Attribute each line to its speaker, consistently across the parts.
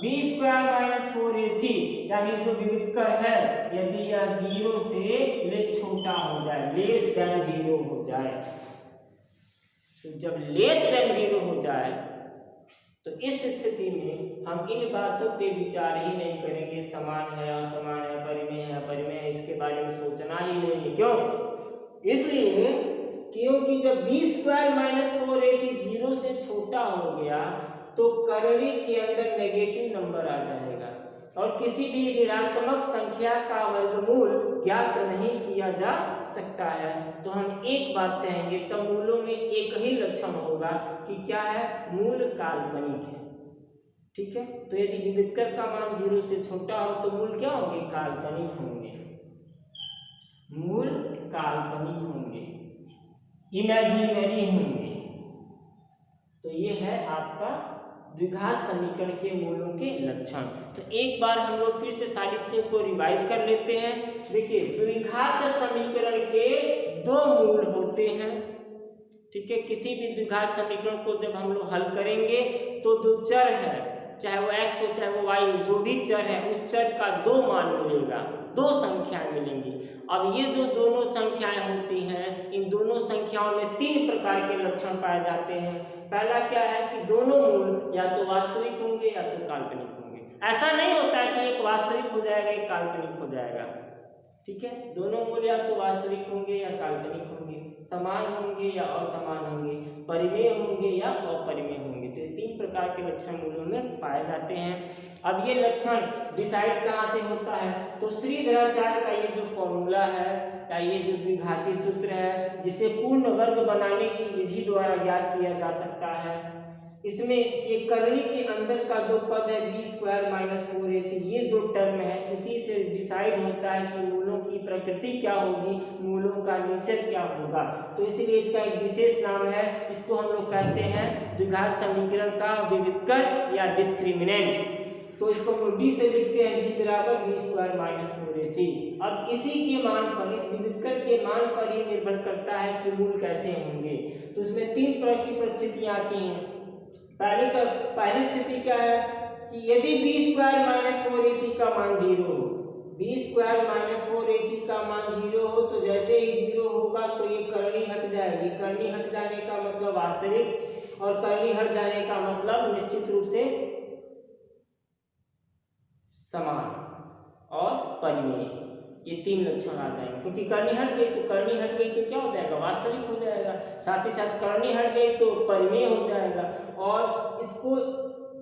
Speaker 1: B square minus 4ac यानी जो विविधकर है यदि यह 0 से छोटा हो जाए, लेस देन 0 हो जाए, तो जब लेस देन 0 हो जाए तो इस स्थिति में हम इन बातों पे विचार ही नहीं करेंगे, समान है असमान है, परिमेय है अपरिमेय है, इसके बारे में सोचना ही नहीं है। क्यों? इसलिए क्योंकि जब बी स्क्वायर माइनस 4ac 0 से छोटा हो गया तो करणी के अंदर नेगेटिव नंबर आ जाएगा और किसी भी ऋणात्मक संख्या का वर्गमूल ज्ञात नहीं किया जा सकता है। तो हम एक बात कहेंगे, तब मूलों में एक ही लक्षण होगा कि क्या है, मूल काल्पनिक है। ठीक है, तो यदि विविधकर का मान 0 से छोटा हो तो मूल क्या होंगे, काल्पनिक होंगे, मूल काल्पनिक होंगे, इमेजिनरी होंगे। तो ये है आपका द्विघात समीकरण के मूलों के लक्षण। तो एक बार हम लोग फिर से सारी चीजों को रिवाइज कर लेते हैं। देखिए, द्विघात समीकरण के दो मूल होते हैं। ठीक है, किसी भी द्विघात समीकरण को जब हम लोग हल करेंगे तो जो चर है, चाहे वो x हो चाहे वो y हो, जो भी चर है उस चर का दो मान मिलेगा, दो संख्याएं मिलेंगी। अब ये जो दोनों संख्याएं होती हैं, इन दोनों संख्याओं में तीन प्रकार के लक्षण पाए जाते हैं। पहला क्या है कि दोनों मूल या तो वास्तविक होंगे या तो काल्पनिक होंगे। ऐसा नहीं होता है कि एक वास्तविक हो जाएगा एक काल्पनिक हो जाएगा। ठीक है, दोनों मूल या तो वास्तविक होंगे या काल्पनिक होंगे, समान होंगे या असमान होंगे, परिमेय होंगे या अपरिमेय होंगे। तो ये तीन प्रकार के लक्षण मूलों में पाए जाते हैं। अब ये लक्षण डिसाइड कहाँ से होता है, तो श्रीधराचार्य का ये जो फॉर्मूला है या ये जो द्विघाती सूत्र है, जिसे पूर्ण वर्ग बनाने की विधि द्वारा ज्ञात किया जा सकता है, इसमें ये करणी के अंदर का जो पद है बी स्क्वायर माइनस 4ac, ये जो टर्म है इसी से डिसाइड होता है कि मूलों की प्रकृति क्या होगी, मूलों का नेचर क्या होगा। तो इसीलिए इसका एक विशेष नाम है, इसको हम लोग कहते हैं द्विघात समीकरण का विविधकर या डिस्क्रिमिनेंट। तो इसको हम डी से लिखते हैं, डी बराबर बी स्क्वायर माइनस 4ac। अब इसी के मान पर, इस विविधकर के मान पर ही निर्भर करता है कि मूल कैसे होंगे। तो इसमें तीन तरह की परिस्थितियां आती हैं। पहली स्थिति क्या है कि यदि बी स्क्वायर माइनस 4ac का मान 0 हो, बी स्क्वायर माइनस 4ac का मान 0 हो, तो जैसे ही 0 होगा तो ये करणी हट जाएगी। करणी हट जाने का मतलब वास्तविक, और करणी हट जाने का मतलब निश्चित रूप से समान और परिमेय, ये तीन लक्षण आ जाएंगे। क्योंकि करणी हट गई तो क्या हो जाएगा, वास्तविक हो जाएगा। साथ ही साथ करणी हट गई तो परिमेय हो जाएगा। और इसको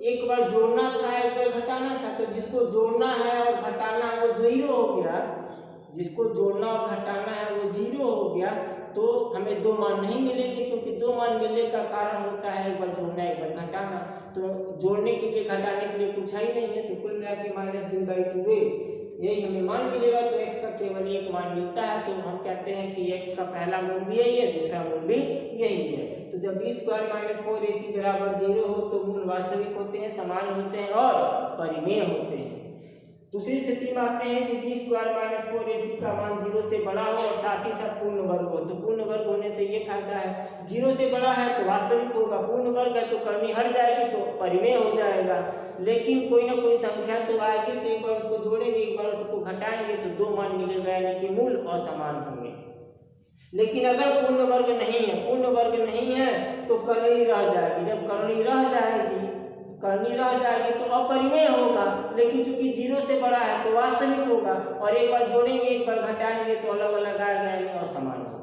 Speaker 1: एक बार जोड़ना था एक बार घटाना था, तो जिसको जोड़ना है और घटाना है वो 0 हो गया, जिसको जोड़ना और घटाना है वो 0 हो गया, तो हमें दो मान नहीं मिलेंगे। क्योंकि दो मान मिलने का कारण होता है एक बार जोड़ना एक बार घटाना। तो जोड़ने के लिए घटाने के लिए कुछ ही नहीं है, तो कुल मिला के -b/2a यही हमें मान मिलेगा। तो x का केवल एक मान मिलता है, तो हम कहते हैं कि x का पहला मूल भी यही है, दूसरा मूल भी यही है। तो जब बी स्क्वायर माइनस 4ac बराबर 0 हो तो मूल वास्तविक होते हैं, समान होते हैं और परिमेय होते हैं। दूसरी स्थिति में आते हैं कि बी स्क्वायर माइनस 4ac का मान 0 से बड़ा हो और साथ ही साथ पूर्ण वर्ग हो। तो पूर्ण वर्ग होने से ये फायदा है, 0 से बड़ा है तो वास्तविक होगा, पूर्ण वर्ग है तो करणी हट जाएगी तो परिमेय हो जाएगा। लेकिन कोई ना कोई संख्या तो आएगी, तो एक बार उसको जोड़ेंगे एक बार उसको घटाएंगे तो दो मान मिलेगा, यानी कि मूल असमान होंगे। लेकिन अगर पूर्ण वर्ग नहीं है तो करणी रह जाएगी। जब करणी रह जाएगी तो अपरिमेय होगा, लेकिन चूंकि 0 से बड़ा है तो वास्तविक होगा, और एक बार जोड़ेंगे एक बार घटाएंगे तो अलग अलग आएगा, यानी असमान होगा।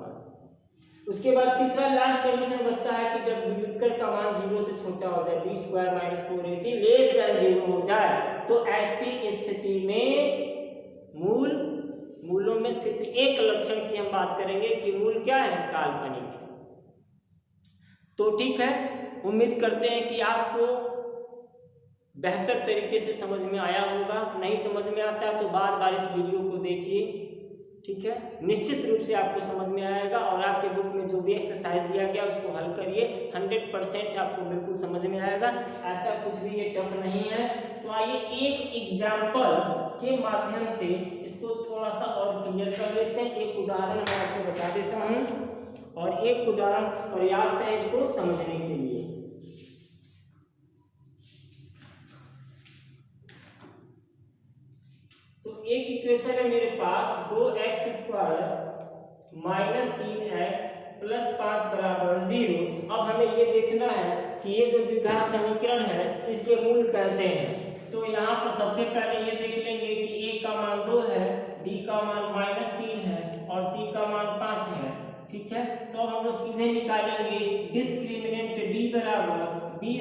Speaker 1: उसके बाद तीसरा लास्ट कंडीशन बचता है कि जब विविधकर का मान 0 से छोटा हो जाए, B square minus 4ac less than 0 हो जाए, तो ऐसी स्थिति में मूलों में सिर्फ एक लक्षण की हम बात करेंगे कि मूल क्या है, काल्पनिक है। तो ठीक है, उम्मीद करते हैं कि आपको बेहतर तरीके से समझ में आया होगा। नहीं समझ में आता है तो बार बार इस वीडियो को देखिए। ठीक है, निश्चित रूप से आपको समझ में आएगा, और आपके बुक में जो भी एक्सरसाइज दिया गया उसको हल करिए, 100% आपको बिल्कुल समझ में आएगा। ऐसा कुछ भी ये टफ नहीं है। तो आइए एक एग्जाम्पल के माध्यम से इसको थोड़ा सा और क्लियर कर लेते हैं। एक उदाहरण मैं आपको बता देता हूँ, और एक उदाहरण पर्याप्त है इसको समझने के लिए। तो एक इक्वेशन है मेरे पास 2x² माइनस 3x प्लस 5 बराबर 0। अब हमें ये देखना है कि ये जो द्विघात समीकरण है इसके मूल कैसे हैं। तो यहाँ पर सबसे पहले ये देख लेंगे कि a का मान 2 है, b का मान -3 है और c का मान 5 है। ठीक है, तो अब हम लोग सीधे निकालेंगे डिस्क्रिमिनेंट d बराबर b²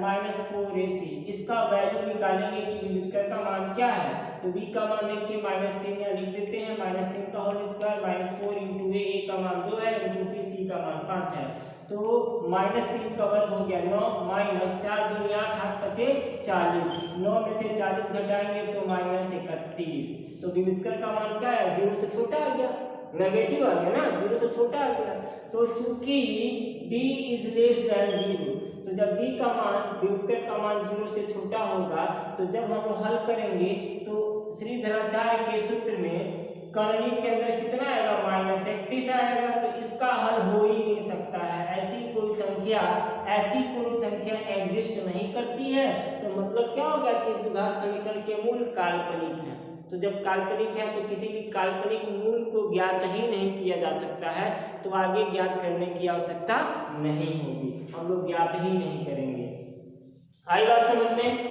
Speaker 1: माइनस 4ac। इसका वैल्यू निकालेंगे कि विभेदक का मान क्या है। तो b का मान देखिए -3 यहाँ लिख देते हैं, -3 का होल स्क्वायर -4 इंटू a का मान 2 है इंटू c का मान 5 है। तो -3 का वर्ग हो गया 9 माइनस 4 दूनी 8 8 बचे 40। 9 में से 40 घटाएंगे तो -31। तो विभेदक का मान क्या है, 0 से छोटा आ गया, नेगेटिव आ गया ना, 0 से छोटा आ गया। तो चूंकि d इज लेस देन 0, तो जब d का मान विभेदक का मान 0 से छोटा होगा तो जब हम लोग हल करेंगे तो श्रीधराचार्य के सूत्र में करनी के अंदर कितना आएगा, -31 आएगा। तो इसका हल हो ही नहीं सकता है, ऐसी कोई संख्या एग्जिस्ट नहीं करती है। तो मतलब क्या होगा कि इस द्विघात समीकरण के मूल काल्पनिक है। तो जब काल्पनिक है तो किसी भी काल्पनिक मूल को ज्ञात ही नहीं किया जा सकता है, तो आगे ज्ञात करने की आवश्यकता नहीं होगी, हम लोग ज्ञात ही नहीं करेंगे। आई बात समझ में।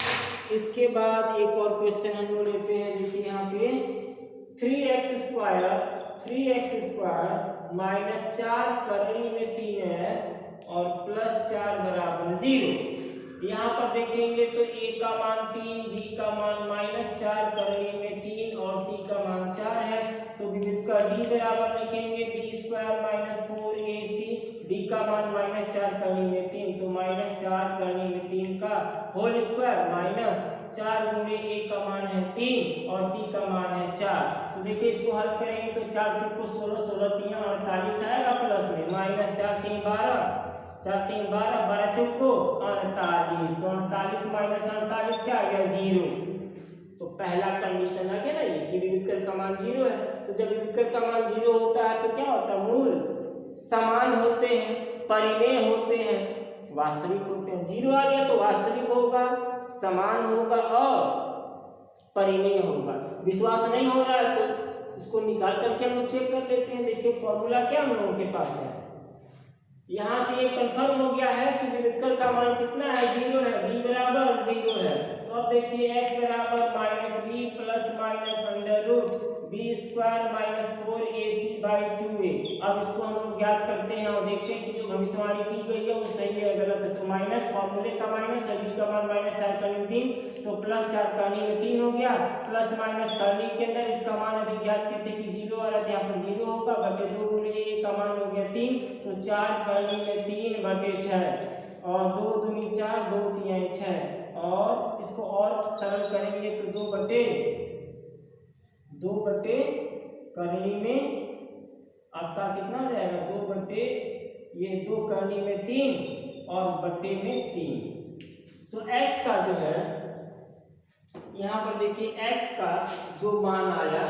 Speaker 1: इसके बाद एक और क्वेश्चन हम लोग लेते हैं, देखिए यहाँ पे 3x² माइनस 4 करनी में 3x और प्लस 4 बराबर 0। यहाँ पर देखेंगे तो a का मान 3, b का मान -4 करनी में 3 और c का मान 4 है। तो विभेदक का d बराबर लिखेंगे b² माइनस 4ac, b का मान -4 करनी में 3, तो -4 करनी में 3 का होल स्क्वायर माइनस 4 गुणे a का मान है 3 और c का मान है 4। तो देखिए इसको हल करेंगे तो 4 चौको 16, 16 3 48 आएगा प्लस में -4 3 12, 4 3 12, 12 चौको 48। तो 48 माइनस 48 क्या आ गया, 0। तो पहला कंडीशन आ गया ना ये कि विभेदक का मान 0 है। तो जब विभेदक का मान 0 होता है तो क्या होता है, मूल समान होते हैं, परिमेय होते हैं, वास्तविक होते हैं। 0 आ गया तो वास्तविक होगा, समान होगा और परिमेय होगा। विश्वास नहीं हो रहा है तो इसको निकाल करके हम लोग चेक कर लेते हैं। देखिए फॉर्मूला क्या हम लोगों के पास है, यहाँ से ये कंफर्म हो गया है कि विभेदक का मान कितना है, 0 है, d बराबर 0 है। तो अब देखिए x बराबर -b plus minus under root b² minus 4ac/2a। अब इसको हम लोग ज्ञात करते हैं और देखते हैं कि जो भविष्यवाणी की गई है वो सही है गलत है। तो माइनस फॉर्मूले का माइनस है, b का मान -4 करने में 3, तो प्लस 4 करने में 3 हो गया, प्लस माइनस करने के अंदर इसका मान अभी ज्ञात करते कि 0 आ रहा था, यहाँ पर 0 होगा, बटे 2 गुणे a का मान हो गया 3, तो 4 करने में 3 बटे 6 और 2 दूनी 4, 2 तिहाई 6 और इसको और सरल करेंगे तो 2 बटे करनी में आपका कितना हो जाएगा, 2 बटे ये 2 करनी में 3 और बटे में 3। तो x का जो है यहाँ पर देखिए x का जो मान आया,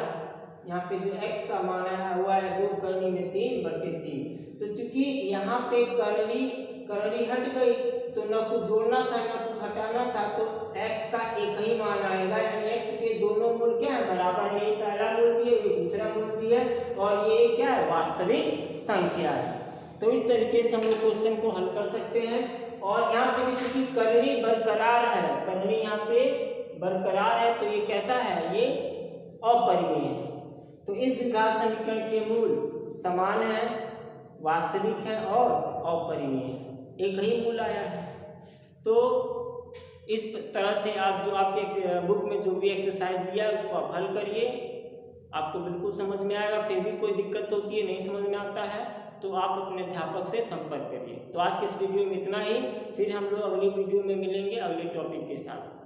Speaker 1: यहाँ पे जो x का मान आया हुआ है 2 करनी में 3 बटे 3। तो चूंकि यहाँ पे करनी हट गई तो न कुछ जोड़ना था न कुछ हटाना था, तो x का एक ही मान आएगा, यानी x के दोनों मूल क्या है, बराबर। ये पहला मूल भी है, ये दूसरा मूल भी है और ये क्या है, वास्तविक संख्या है। तो इस तरीके से हम लोग क्वेश्चन को हल कर सकते हैं। और यहाँ पे भी क्योंकि करनी बरकरार है, करनी यहाँ पे बरकरार है तो ये कैसा है, ये अपरिमेय है। तो इस द्विघात समीकरण के मूल समान है, वास्तविक है और अपरिमेय है, एक ही मूल आया है। तो इस तरह से आप जो आपके बुक में जो भी एक्सरसाइज दिया है उसको आप हल करिए, आपको बिल्कुल समझ में आएगा। फिर भी कोई दिक्कत होती है, नहीं समझ में आता है तो आप अपने अध्यापक से संपर्क करिए। तो आज के इस वीडियो में इतना ही, फिर हम लोग अगली वीडियो में मिलेंगे अगले टॉपिक के साथ।